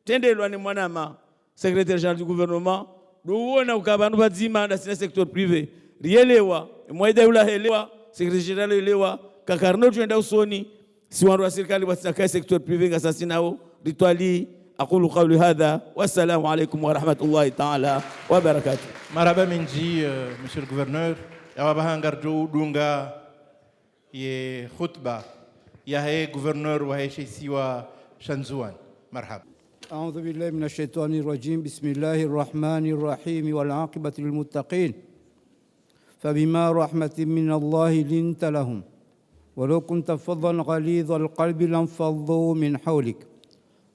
tendelwa ni mwanama secrétaire général du gouvernement duona ukabanu bazima na sina secteur privé rielewa mwa daula helewa secrétaire général helewa kakarno tuenda usoni si wandu wa serikali wasaka secteur privé ngasasi nao ritwali aqulu qawli hadha wassalamu alaykum wa rahmatullahi ta'ala wa barakatuh. Marhaba minji monsieur le gouverneur yawabahangarjo dunga ye khutba ya he gouverneur wa he siwa Shanzuan. Marhaba. أعوذ بالله من الشيطان الرجيم بسم الله الرحمن الرحيم والعاقبة للمتقين فبما رحمة من الله لنت لهم ولو كنت فظا غليظ القلب لانفضوا من حولك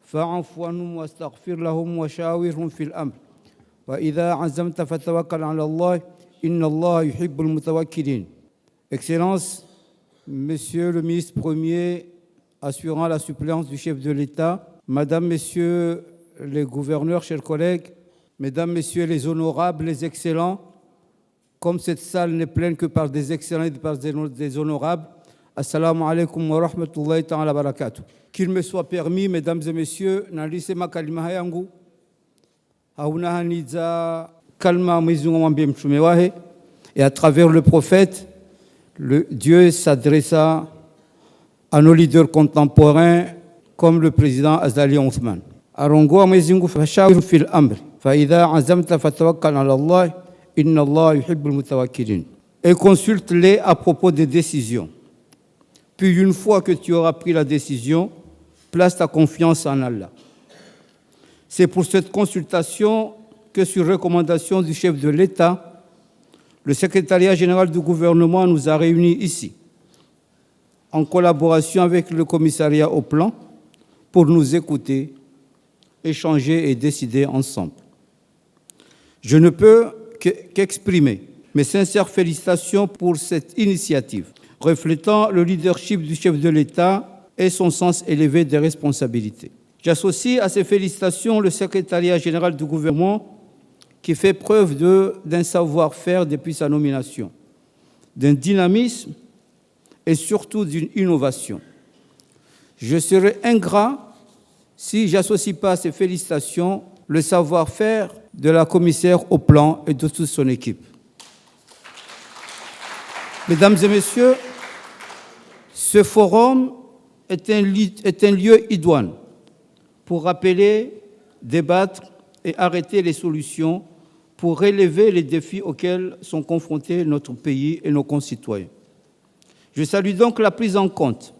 فاعف عنهم واستغفر لهم وشاورهم في الأمر وإذا عزمت فتوكل على الله إن الله يحب المتوكلين. Excellences, Monsieur le ministre premier assurant la suppléance du chef de l'État, Madame, Messieurs les gouverneurs, chers collègues, Mesdames, Messieurs les honorables, les excellents, comme cette salle n'est pleine que par des excellents et par des honorables, Assalamu alaikum wa rahmatullahi ta'ala barakatuh. Qu'il me soit permis, Mesdames et Messieurs, nalise makalima yangu, hauna haniza kalma mwizungu mwambie mtume wahe, et à travers le prophète, Dieu s'adressa à nos leaders contemporains comme le président Azali Othman. Arongo mwezingu fashawir fil amr fa idha azamta fatawakkal ala Allah inna Allah yuhibbul mutawakkilin. Et consulte-les à propos des décisions. Puis une fois que tu auras pris la décision, place ta confiance en Allah. C'est pour cette consultation que sur recommandation du chef de l'État, le secrétariat général du gouvernement nous a réunis ici, en collaboration avec le commissariat au plan, pour nous écouter, échanger et décider ensemble. Je ne peux qu'exprimer mes sincères félicitations pour cette initiative, reflétant le leadership du chef de l'État et son sens élevé des responsabilités. J'associe à ces félicitations le secrétariat général du gouvernement qui fait preuve d'un savoir-faire depuis sa nomination, d'un dynamisme et surtout d'une innovation. Je serais ingrat si je n'associe pas à ces félicitations le savoir-faire de la commissaire au plan et de toute son équipe. Mesdames et Messieurs, ce forum est un lieu idoine pour rappeler, débattre et arrêter les solutions pour relever les défis auxquels sont confrontés notre pays et nos concitoyens. Je salue donc la prise en compte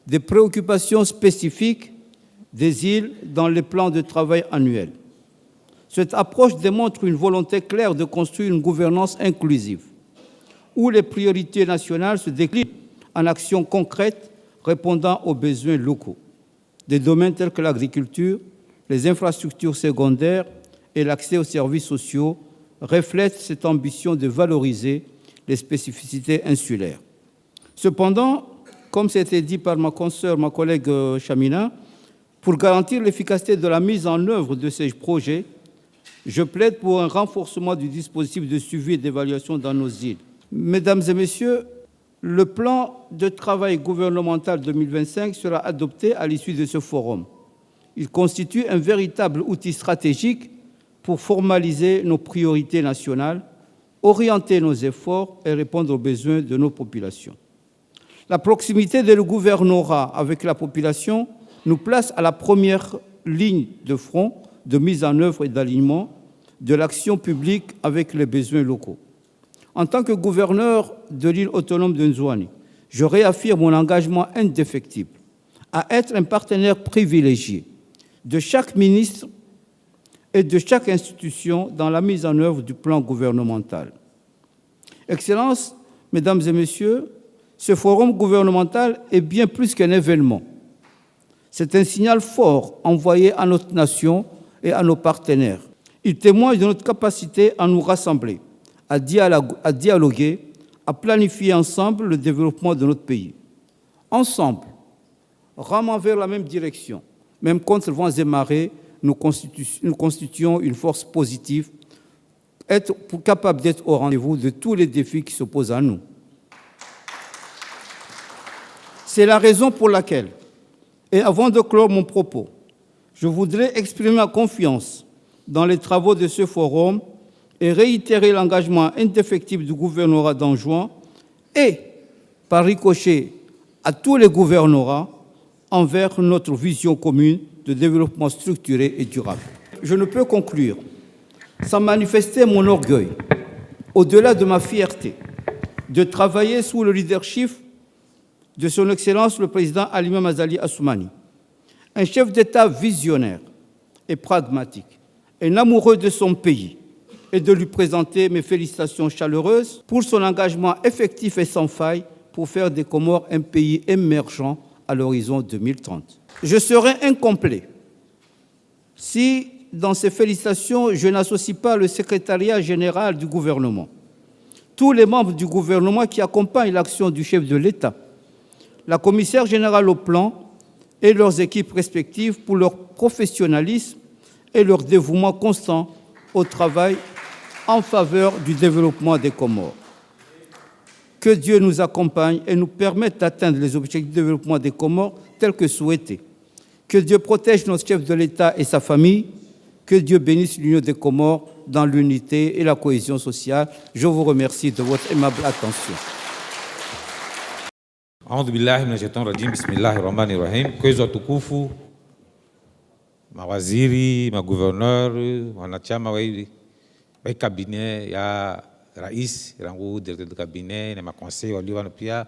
des préoccupations spécifiques des îles dans les plans de travail annuels. Cette approche démontre une volonté claire de construire une gouvernance inclusive, où les priorités nationales se déclinent en actions concrètes répondant aux besoins locaux. Des domaines tels que l'agriculture, les infrastructures secondaires et l'accès aux services sociaux reflètent cette ambition de valoriser les spécificités insulaires. Cependant, comme c'était dit par ma consoeur, ma collègue Chamina, pour garantir l'efficacité de la mise en œuvre de ces projets, je plaide pour un renforcement du dispositif de suivi et d'évaluation dans nos îles. Mesdames et Messieurs, le plan de travail gouvernemental 2025 sera adopté à l'issue de ce forum. Il constitue un véritable outil stratégique pour formaliser nos priorités nationales, orienter nos efforts et répondre aux besoins de nos populations. La proximité de le gouvernorat avec la population nous place à la première ligne de front de mise en œuvre et d'alignement de l'action publique avec les besoins locaux. En tant que gouverneur de l'île autonome de Nzouani, je réaffirme mon engagement indéfectible à être un partenaire privilégié de chaque ministre et de chaque institution dans la mise en œuvre du plan gouvernemental. Excellences, Mesdames et Messieurs, ce forum gouvernemental est bien plus qu'un événement. C'est un signal fort envoyé à notre nation et à nos partenaires. Il témoigne de notre capacité à nous rassembler, à dialoguer, à planifier ensemble le développement de notre pays. Ensemble, ramant vers la même direction, même contre vents et marées, nous constituons une force positive, capable d'être au rendez-vous de tous les défis qui s'opposent à nous. C'est la raison pour laquelle, et avant de clore mon propos, je voudrais exprimer ma confiance dans les travaux de ce forum et réitérer l'engagement indéfectible du gouvernorat d'Anjouan et, par ricochet, à tous les gouvernorats envers notre vision commune de développement structuré et durable. Je ne peux conclure sans manifester mon orgueil, au-delà de ma fierté, de travailler sous le leadership de son Excellence le Président Alimam Azali Assoumani, un chef d'État visionnaire et pragmatique, un amoureux de son pays, et de lui présenter mes félicitations chaleureuses pour son engagement effectif et sans faille pour faire des Comores un pays émergent à l'horizon 2030. Je serais incomplet si, dans ces félicitations, je n'associe pas le secrétariat général du gouvernement, tous les membres du gouvernement qui accompagnent l'action du chef de l'État, la commissaire générale au plan et leurs équipes respectives pour leur professionnalisme et leur dévouement constant au travail en faveur du développement des Comores. Que Dieu nous accompagne et nous permette d'atteindre les objectifs de développement des Comores tels que souhaités. Que Dieu protège notre chef de l'État et sa famille. Que Dieu bénisse l'Union des Comores dans l'unité et la cohésion sociale. Je vous remercie de votre aimable attention. Audhu billahi minash shaitani rajim. Bismillahir rahmanir rahim. Kwezi watukufu, mawaziri, magouverneur, wanachama wa cabinet ya rais rangu directeur de cabinet na makonseil waliwana pia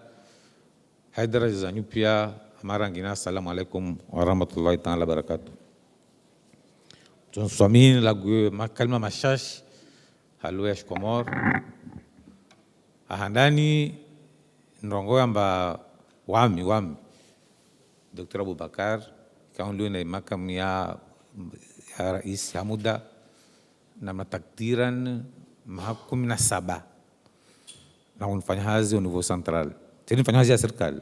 haidara zanyu pia marangina. Assalamu alaikum wa rahmatullahi ta'ala barakatuh. Tunswamin lagu makalma mashash halu ya Comores ahandani ndongo yamba wami Dr. Abubakar kaundu na makamu ya rais Hamuda na matakdiran mahakumi na 7 na unafanya hazi au niveau central. Tena unafanya hazi ya serikali.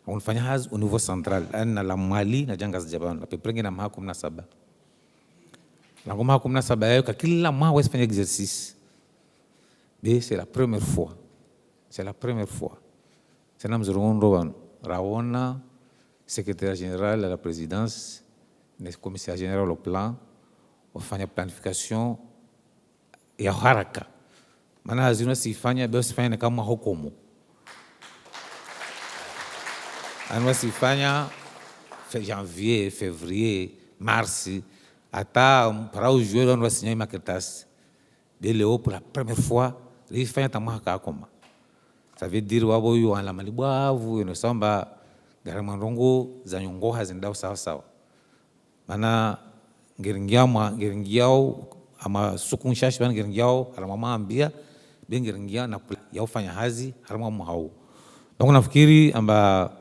Unafanya hazi au niveau central. Ana la Mali na janga za Japan. Peprenge na mahakumi na 7. Na kwa mahakumi na 7 yao kila mwa wafanya exercice. C'est la première fois. C'est la première fois. C'est nam zurundu raona secrétaire général à la présidence, le commissaire général au plan, wafanya planification ya haraka. Maana hazina sifanya basi fanya kama hukumu. Anwa sifanya janvier, février, mars, ata para o juillet on va signer ma cartas. De Léo pour la première fois, il fanya tamaka koma. Ça veut dire wabo yu an la malibavu no samba garamanrongo za nyongo hazindao sawa sawa. Maana ngeringiao ama sukun shashi ban ngeringiao ala mama ambia ben ngeringia na ya ufanya hazi harama mhau. Donc nafikiri amba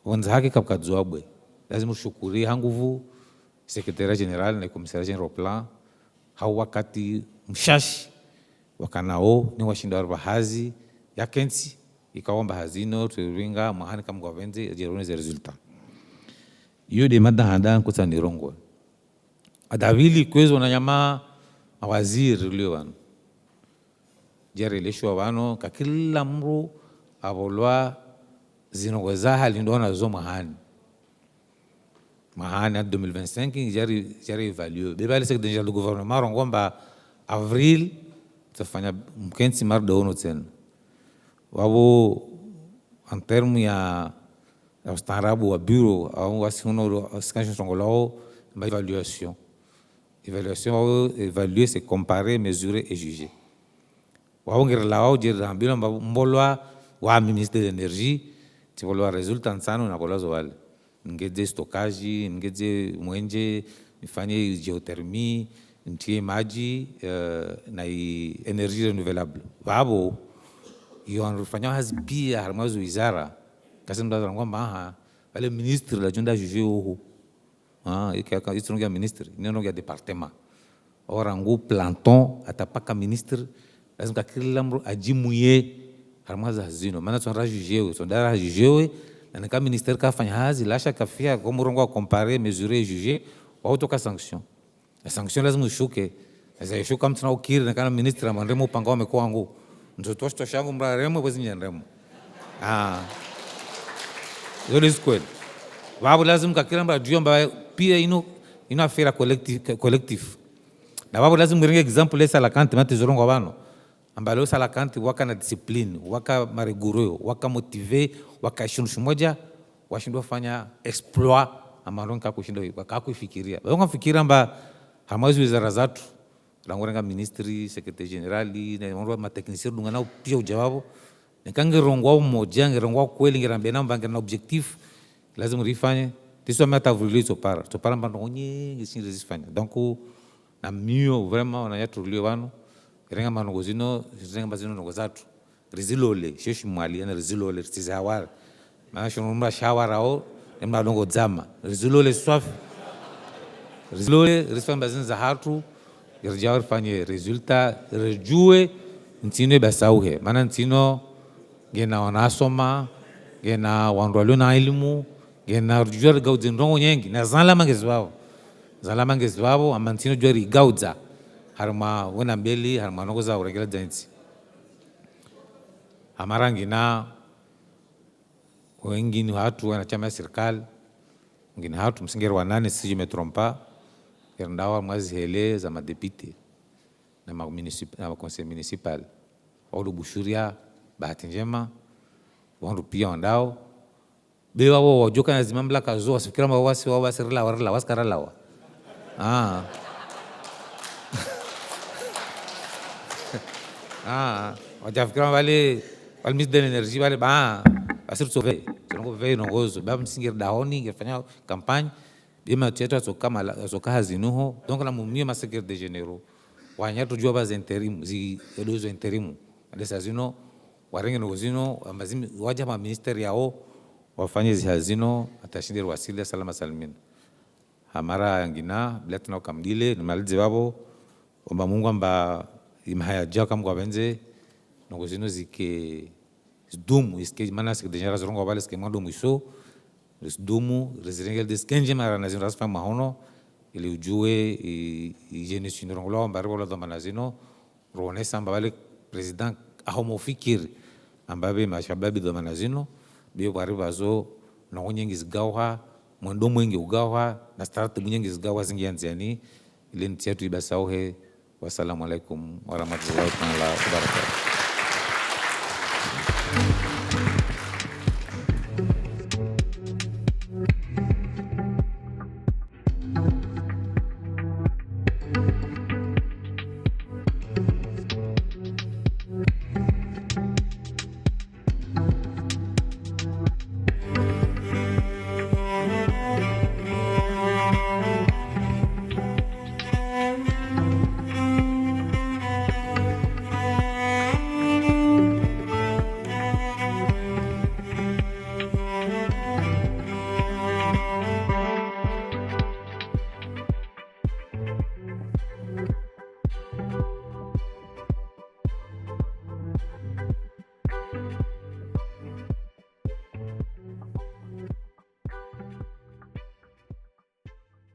wanza haki kapkadzwabwe lazima ushukuri hanguvu secrétaire général na commissaire général au plan hau wakati mshashi wakanao ni washinda hazi ya kensi ikaomba hazino turinga mahani kama gwavenze jerone ze resultat iyo de madahanda kutsa nirongo adavili kwezo na nyama mawaziri liwano jere lesho wano kakila mru abolwa zinoweza hali ndona zo mahani 2025 jari évalué beba le secrétaire du gouvernement rongomba avril tafanya mkensi marda ono tena wabo en terme ya ustarabu wa bureau au wasiuno scansion songolao évaluation évaluer c'est comparer mesurer et juger wao ngirlao jirda mbilo mbolwa wa ministre de l'énergie tibolwa résultat nsano na bolazo wale ngeze stockage ngeze mwenje nifanye géothermie ntie maji na energie renouvelable wabo iyo anafanya hazi pia harmazo wizara kasi mdaza ngomba wale ministre la junda juger huko ikaka itunga ministre nionga département ora ngu planton atapaka ministre lazima kila mru ajimuye harmaza hazino maana tsonra jugewe sondara jugewe na nika ministère ka fanya hazi lasha kafia kwa murongo wa comparer mesurer juger wa utoka sanction la sanction lazima ushuke sasa ishuka mtu na ukiri na kana ministre amandemo upanga wame kwangu ndio toshto shangu mraremo bwezi nyenremo yole squad babu lazima kakira mba jomba pia ino affaire collective na babu lazima ngirenge example esa la kanti mate zorongo bano ambalo esa la kanti waka na discipline waka mariguro waka motive waka shunushu moja washindwa fanya exploit amaronka kushinda wakakufikiria bonga fikira mba hamazi wizara zatu rangorenga ministry secretary generali na mambo ma technicien dungana pia ujawabu nikangerongwa mmoja ngerongwa kweli ngerambia namba ngena objectif lazima rifanye tiso meta vulu topara mbando nyingi sinzifanya donc na mio vraiment na yatulio bano renga manogozino renga bazino nogozatu rizilole sheshi mwali na rizilole tizawara maana shonumba shawarao nemna dongo zama rizilole swafi rizilole risfamba bazin za hatu irjawar fanye resultat rejue ntino basauhe maana ntino gena wanasoma gena wandwalo na elimu gena rujua gaudin rongo nyengi na zalama ngezwao amantino jori gaudza harma wena mbeli harma nogoza uregela denti amarangi na wengine watu wanachama serikali wengine watu msingero wa nane si je me trompe ndawa mwezi hele za madepite na ma conseil municipal au Bushuria bahati njema wandu pia wandao bewa wao wajoka na zimamla kazo wasifikira mawasi wao basirila warila waskaralawa wajafikira wale ministre de l'énergie wale asir sauver tungo veille nongozo baba msingir daoni ngefanya campagne bima tieto soka hazinuho donc la mumio ma secrétaire généraux wanyato jua baz interim zi edozo interim alesa zino warenge nogozino amazimi waja ma ministère yao wafanye zi hazino atashindir wasili salama salmin hamara yangina bletna kamdile nimalize babo omba Mungu amba imhaya jaka mko benze nogozino zike dumu iske mana secrétaire général zongo bale ske mando mwiso dumu reziringel deskenje mara nazino rasfa mahono ili ujue ijeni sinrongo mbari wala domanazino rone samba bale president ahomo fikir ambabe mashababi domanazino bio bari bazo no nyengi zgauha mwendo mwingi ugawa na start mwengi zgawa zingianziani ile ntiatu ibasauhe. Wassalamu alaikum warahmatullahi wabarakatuh.